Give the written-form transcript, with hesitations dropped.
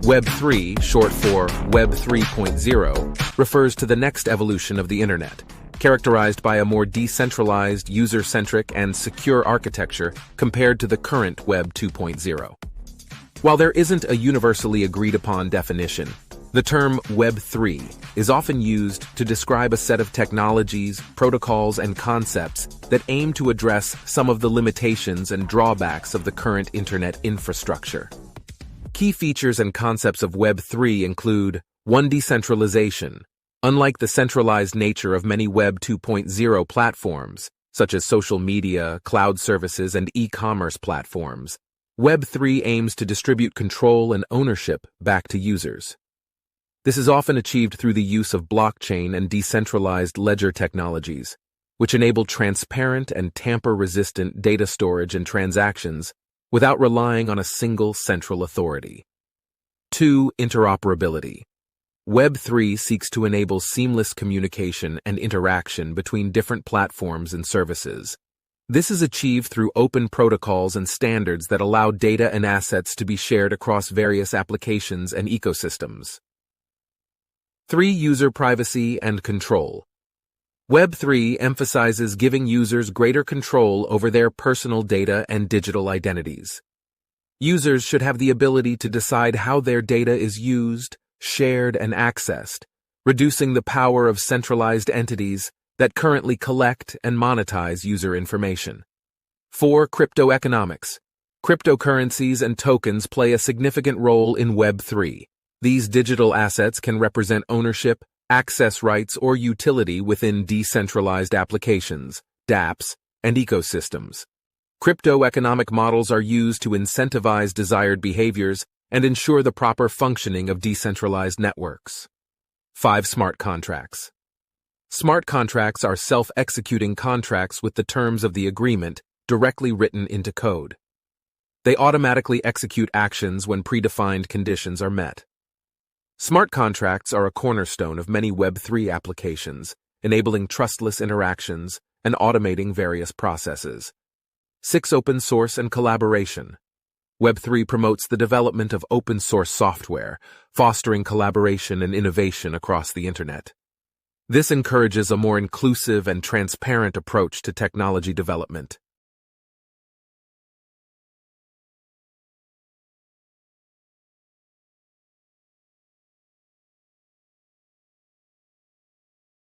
Web3, short for Web 3.0, refers to the next evolution of the Internet, characterized by a more decentralized, user-centric, and secure architecture compared to the current Web 2.0. While there isn't a universally agreed-upon definition, the term Web3 is often used to describe a set of technologies, protocols, and concepts that aim to address some of the limitations and drawbacks of the current Internet infrastructure. Key features and concepts of Web3 include 1. Decentralization. Unlike the centralized nature of many Web 2.0 platforms, such as social media, cloud services, and e-commerce platforms, Web3 aims to distribute control and ownership back to users. This is often achieved through the use of blockchain and decentralized ledger technologies, which enable transparent and tamper-resistant data storage and transactions without relying on a single central authority. 2. Interoperability. Web3 seeks to enable seamless communication and interaction between different platforms and services. This is achieved through open protocols and standards that allow data and assets to be shared across various applications and ecosystems. 3. User privacy and control. Web3 emphasizes giving users greater control over their personal data and digital identities. Users should have the ability to decide how their data is used, shared, and accessed, reducing the power of centralized entities that currently collect and monetize user information. 4. Crypto economics. Cryptocurrencies and tokens play a significant role in Web3. These digital assets can represent ownership, access rights, or utility within decentralized applications, dApps, and ecosystems. Crypto economic models are used to incentivize desired behaviors and ensure the proper functioning of decentralized networks. 5. Smart contracts. Smart contracts are self-executing contracts with the terms of the agreement directly written into code. They automatically execute actions when predefined conditions are met. Smart contracts are a cornerstone of many Web3 applications, enabling trustless interactions and automating various processes. 6. Open source and collaboration. Web3 promotes the development of open source software, fostering collaboration and innovation across the Internet. This encourages a more inclusive and transparent approach to technology development.